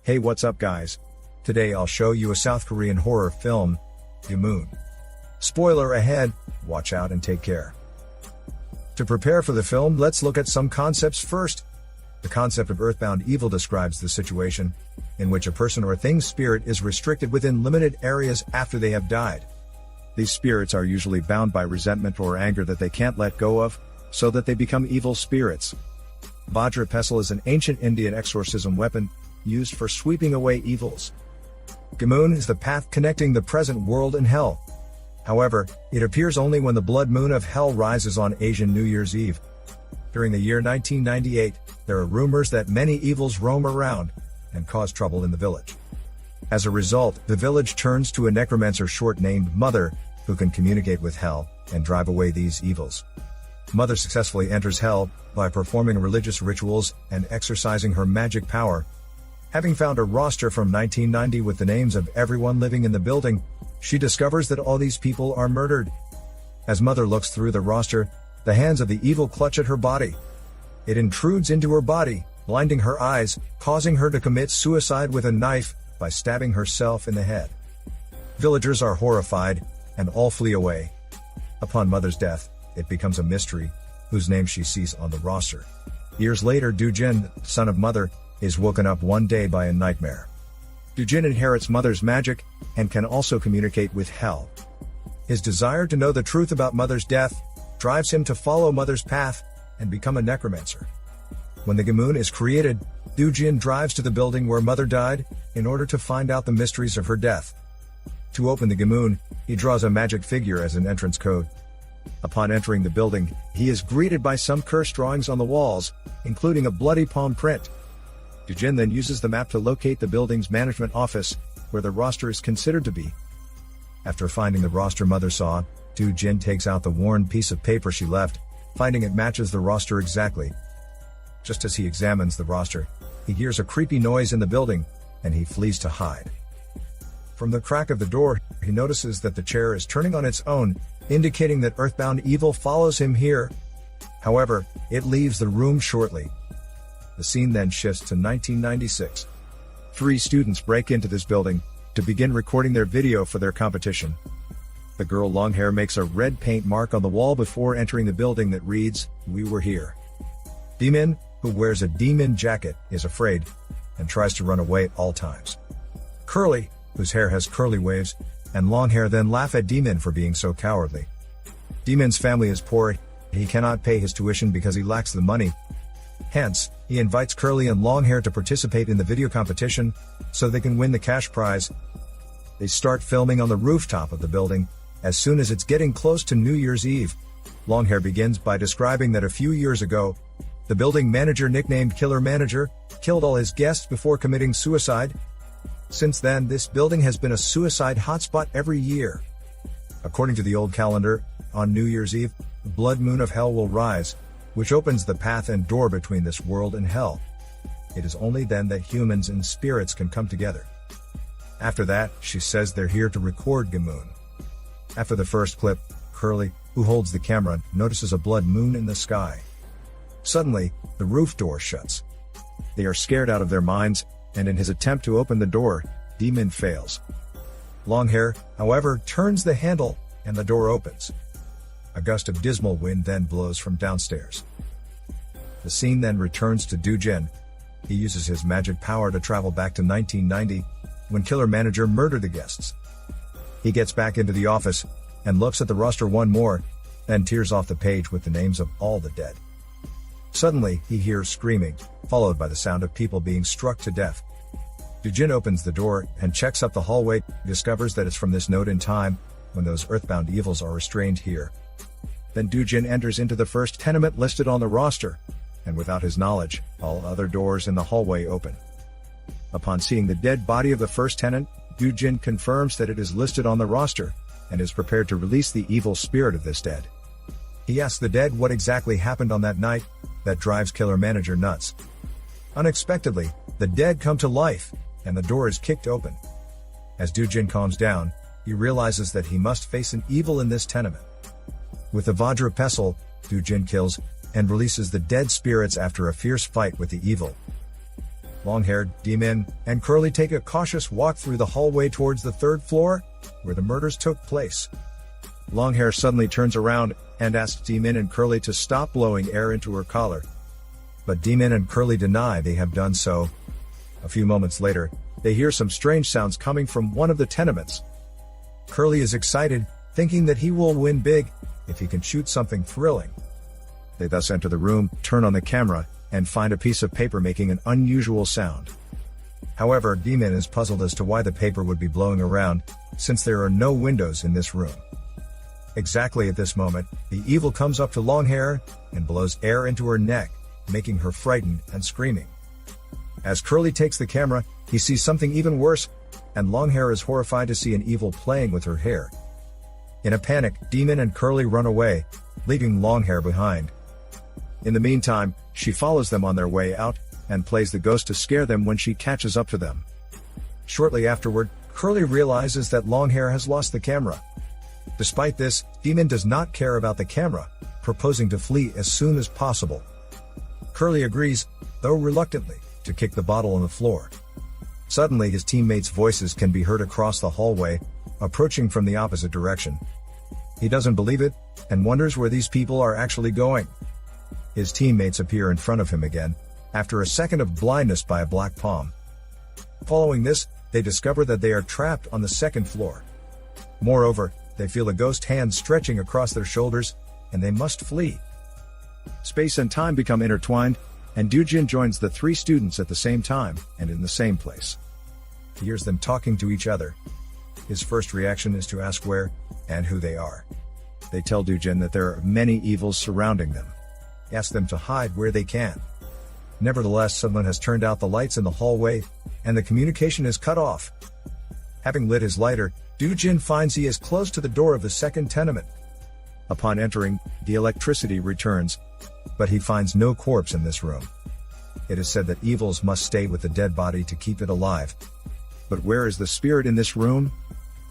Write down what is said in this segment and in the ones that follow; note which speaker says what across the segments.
Speaker 1: Hey, what's up guys? Today I'll show you a South Korean horror film, GUIMOON. Spoiler ahead, watch out and take care. To prepare for the film, let's look at some concepts first. The concept of earthbound evil describes the situation in which a person or thing's spirit is restricted within limited areas after they have died. These spirits are usually bound by resentment or anger that they can't let go of, so that they become evil spirits. Vajra pestle is an ancient Indian exorcism weapon used for sweeping away evils. GUIMOON is the path connecting the present world and hell. However, it appears only when the blood moon of hell rises on Asian New Year's Eve. During the year 1998, there are rumors that many evils roam around and cause trouble in the village. As a result, the village turns to a necromancer short-named Mother, who can communicate with hell and drive away these evils. Mother successfully enters hell by performing religious rituals and exercising her magic power. Having found a roster from 1990 with the names of everyone living in the building, she discovers that all these people are murdered. As Mother looks through the roster, the hands of the evil clutch at her body. It intrudes into her body, blinding her eyes, causing her to commit suicide with a knife by stabbing herself in the head. Villagers are horrified, and all flee away. Upon Mother's death, it becomes a mystery, whose name she sees on the roster. Years later, Doo-jin, son of Mother, is woken up one day by a nightmare. Doo-jin inherits Mother's magic, and can also communicate with hell. His desire to know the truth about Mother's death drives him to follow Mother's path and become a necromancer. When the GUIMOON is created, Doo-jin drives to the building where Mother died, in order to find out the mysteries of her death. To open the GUIMOON, he draws a magic figure as an entrance code. Upon entering the building, he is greeted by some cursed drawings on the walls, including a bloody palm print. Doo-jin then uses the map to locate the building's management office, where the roster is considered to be. After finding the roster Mother saw, Doo-jin takes out the worn piece of paper she left, finding it matches the roster exactly. Just as he examines the roster, he hears a creepy noise in the building, and he flees to hide. From the crack of the door, he notices that the chair is turning on its own, indicating that earthbound evil follows him here. However, it leaves the room shortly. The scene then shifts to 1996. 3 students break into this building to begin recording their video for their competition. The girl long hair makes a red paint mark on the wall before entering the building that reads, "We were here." Demon, who wears a demon jacket, is afraid and tries to run away at all times. Curly, whose hair has curly waves, and long hair then laugh at Demon for being so cowardly. Demon's family is poor, he cannot pay his tuition because he lacks the money. Hence, he invites Curly and Longhair to participate in the video competition, so they can win the cash prize. They start filming on the rooftop of the building. As soon as it's getting close to New Year's Eve, Longhair begins by describing that a few years ago, the building manager, nicknamed Killer Manager, killed all his guests before committing suicide. Since then, this building has been a suicide hotspot every year. According to the old calendar, on New Year's Eve, the blood moon of hell will rise, which opens the path and door between this world and hell. It is only then that humans and spirits can come together. After that, she says they're here to record GUIMOON. After the first clip, Curly, who holds the camera, notices a blood moon in the sky. Suddenly, the roof door shuts. They are scared out of their minds, and in his attempt to open the door, Demon fails. Longhair, however, turns the handle, and the door opens. A gust of dismal wind then blows from downstairs. The scene then returns to Doo-jin. He uses his magic power to travel back to 1990, when Killer Manager murdered the guests. He gets back into the office, and looks at the roster one more, then tears off the page with the names of all the dead. Suddenly, he hears screaming, followed by the sound of people being struck to death. Doo-jin opens the door and checks up the hallway, discovers that it's from this note in time, when those earthbound evils are restrained here. Then Doo-jin enters into the first tenement listed on the roster, and without his knowledge, all other doors in the hallway open. Upon seeing the dead body of the first tenant, Doo-jin confirms that it is listed on the roster, and is prepared to release the evil spirit of this dead. He asks the dead what exactly happened on that night. That drives Killer Manager nuts. Unexpectedly, the dead come to life, and the door is kicked open. As Doo-jin calms down, he realizes that he must face an evil in this tenement. With the Vajra pestle, Doo-jin kills and releases the dead spirits after a fierce fight with the evil. Long-haired, Jimin, and Curly take a cautious walk through the hallway towards the third floor, where the murders took place. Longhair suddenly turns around and asks Jimin and Curly to stop blowing air into her collar. But Jimin and Curly deny they have done so. A few moments later, they hear some strange sounds coming from one of the tenements. Curly is excited, thinking that he will win big if he can shoot something thrilling. They thus enter the room, turn on the camera, and find a piece of paper making an unusual sound. However, Jimin is puzzled as to why the paper would be blowing around, since there are no windows in this room. Exactly at this moment, the evil comes up to Longhair and blows air into her neck, making her frightened and screaming. As Curly takes the camera, he sees something even worse, and Longhair is horrified to see an evil playing with her hair. In a panic, Jimin and Curly run away, leaving Longhair behind. In the meantime, she follows them on their way out, and plays the ghost to scare them when she catches up to them. Shortly afterward, Curly realizes that Longhair has lost the camera. Despite this, Jimin does not care about the camera, proposing to flee as soon as possible. Curly agrees, though reluctantly, to kick the bottle on the floor. Suddenly his teammates' voices can be heard across the hallway, approaching from the opposite direction. He doesn't believe it, and wonders where these people are actually going. His teammates appear in front of him again, after a second of blindness by a black palm. Following this, they discover that they are trapped on the second floor. Moreover, they feel a ghost hand stretching across their shoulders, and they must flee. Space and time become intertwined, and Doojin joins the three students at the same time, and in the same place. He hears them talking to each other. His first reaction is to ask where, and who they are. They tell Doojin that there are many evils surrounding them. He asks them to hide where they can. Nevertheless, someone has turned out the lights in the hallway, and the communication is cut off. Having lit his lighter, Doojin finds he is close to the door of the second tenement. Upon entering, the electricity returns, but he finds no corpse in this room. It is said that evils must stay with the dead body to keep it alive. But where is the spirit in this room?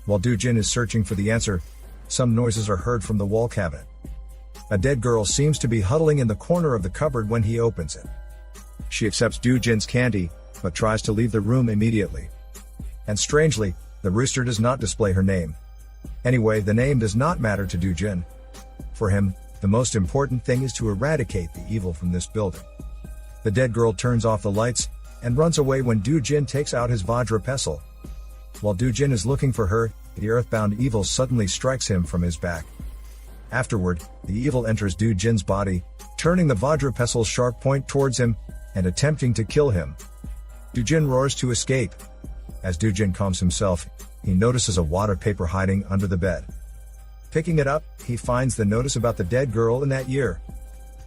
Speaker 1: While Doojin is searching for the answer, some noises are heard from the wall cabinet. A dead girl seems to be huddling in the corner of the cupboard when he opens it. She accepts Doojin's candy, but tries to leave the room immediately. And strangely, the rooster does not display her name. Anyway, the name does not matter to Doojin. For him, the most important thing is to eradicate the evil from this building. The dead girl turns off the lights, and runs away when Doojin takes out his Vajra pestle. While Doojin is looking for her, the earthbound evil suddenly strikes him from his back. Afterward, the evil enters Doojin's body, turning the Vajra pestle's sharp point towards him, and attempting to kill him. Doojin roars to escape. As Doojin calms himself, he notices a wad paper hiding under the bed. Picking it up, he finds the notice about the dead girl in that year.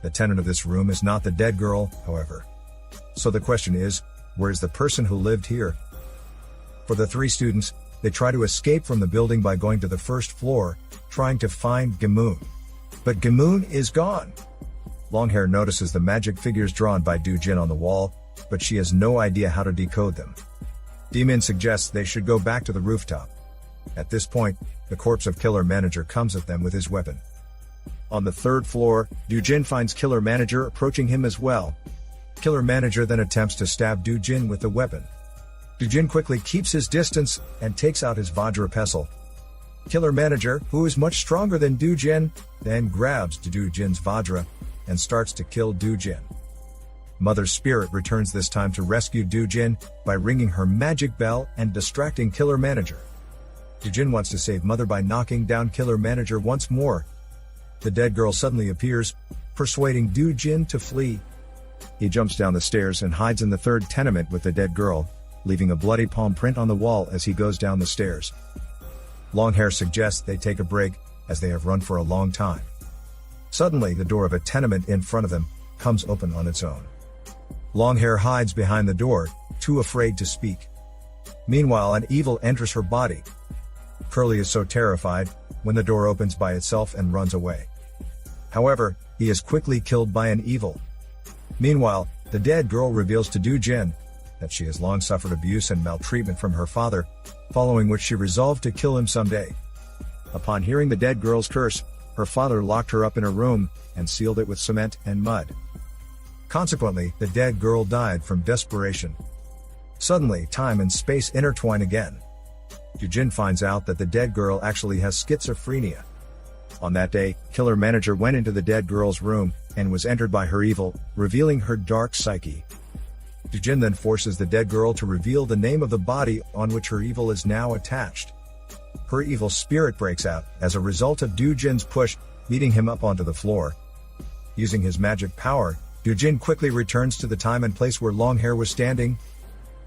Speaker 1: The tenant of this room is not the dead girl, however. So the question is, where is the person who lived here? For the three students, they try to escape from the building by going to the first floor, trying to find GUIMOON. But GUIMOON is gone. Longhair notices the magic figures drawn by Doojin on the wall, but she has no idea how to decode them. Jimin suggests they should go back to the rooftop. At this point, the corpse of Killer Manager comes at them with his weapon. On the third floor, Doojin finds Killer Manager approaching him as well. Killer Manager then attempts to stab Doojin with the weapon. Doojin quickly keeps his distance and takes out his Vajra pestle. Killer Manager, who is much stronger than Doojin, then grabs Doojin's Vajra and starts to kill Doojin. Mother Spirit returns this time to rescue Doojin by ringing her magic bell and distracting Killer Manager. Doojin wants to save Mother by knocking down Killer Manager once more. The dead girl suddenly appears, persuading Doojin to flee. He jumps down the stairs and hides in the third tenement with the dead girl, leaving a bloody palm print on the wall as he goes down the stairs. Longhair suggests they take a break, as they have run for a long time. Suddenly, the door of a tenement in front of them comes open on its own. Longhair hides behind the door, too afraid to speak. Meanwhile, an evil enters her body. Curly is so terrified when the door opens by itself and runs away. However, he is quickly killed by an evil. Meanwhile, the dead girl reveals to Doojin that she has long suffered abuse and maltreatment from her father, following which she resolved to kill him someday. Upon hearing the dead girl's curse, her father locked her up in a room and sealed it with cement and mud. Consequently, the dead girl died from desperation. Suddenly, time and space intertwine again. Dujin finds out that the dead girl actually has schizophrenia. On that day, killer manager went into the dead girl's room and was entered by her evil, revealing her dark psyche. Dujin then forces the dead girl to reveal the name of the body on which her evil is now attached. Her evil spirit breaks out as a result of Dujin's push, beating him up onto the floor. Using his magic power, Dujin quickly returns to the time and place where Longhair was standing.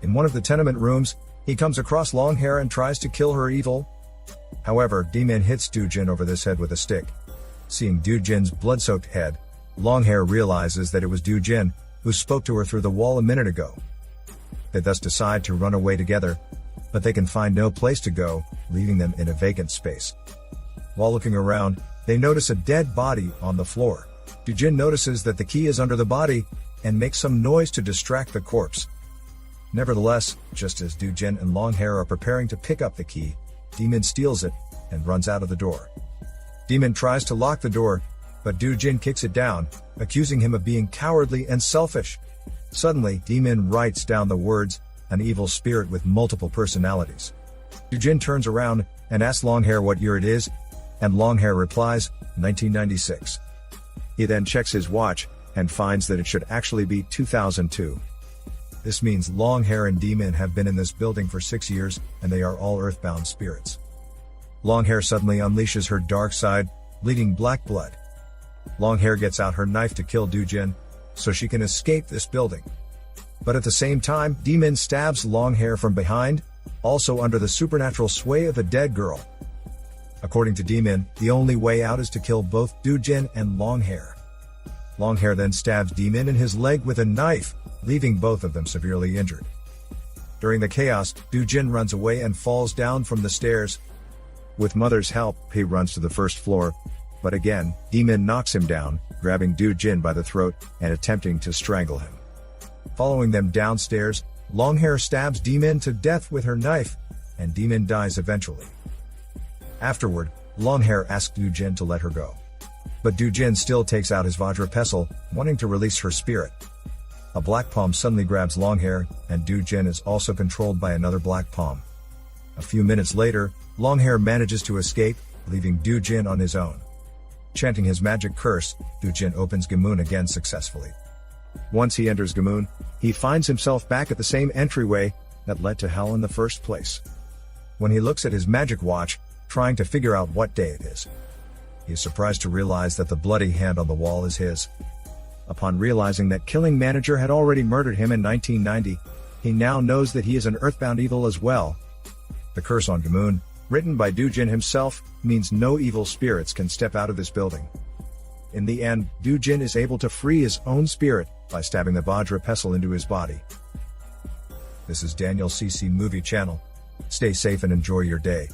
Speaker 1: In one of the tenement rooms, he comes across Longhair and tries to kill her evil. However, Demon hits Dujin over the head with a stick. Seeing Dujin's blood-soaked head, Longhair realizes that it was Dujin who spoke to her through the wall a minute ago. They thus decide to run away together, but they can find no place to go, leaving them in a vacant space. While looking around, they notice a dead body on the floor. Dujin notices that the key is under the body, and makes some noise to distract the corpse. Nevertheless, just as Dujin and Longhair are preparing to pick up the key, Demon steals it, and runs out of the door. Demon tries to lock the door, but Dujin kicks it down, accusing him of being cowardly and selfish. Suddenly, Demon writes down the words, "An evil spirit with multiple personalities." Dujin turns around and asks Longhair what year it is, and Longhair replies, 1996. He then checks his watch, and finds that it should actually be 2002. This means Longhair and Demon have been in this building for 6 years, and they are all earthbound spirits. Longhair suddenly unleashes her dark side, bleeding black blood. Longhair gets out her knife to kill Dujin, so she can escape this building. But at the same time, Demon stabs Longhair from behind, also under the supernatural sway of a dead girl. According to Demon, the only way out is to kill both Dujin and Longhair. Longhair then stabs Demon in his leg with a knife, leaving both of them severely injured. During the chaos, Dujin runs away and falls down from the stairs. With Mother's help, he runs to the first floor, but again, Demon knocks him down, grabbing Dujin by the throat and attempting to strangle him. Following them downstairs, Longhair stabs Demon to death with her knife, and Demon dies eventually. Afterward, Longhair asks Dujin to let her go. But Dujin still takes out his Vajra pestle, wanting to release her spirit. A black palm suddenly grabs Longhair, and Dujin is also controlled by another black palm. A few minutes later, Longhair manages to escape, leaving Dujin on his own. Chanting his magic curse, Dujin opens GUIMOON again successfully. Once he enters GUIMOON, he finds himself back at the same entryway that led to hell in the first place. When he looks at his magic watch, trying to figure out what day it is, he is surprised to realize that the bloody hand on the wall is his. Upon realizing that killing manager had already murdered him in 1990, he now knows that he is an earthbound evil as well. The curse on GUIMOON, written by Dujin himself, means no evil spirits can step out of this building. In the end, Dujin is able to free his own spirit by stabbing the Vajra pestle into his body. This is Daniel CC Movie Channel. Stay safe and enjoy your day.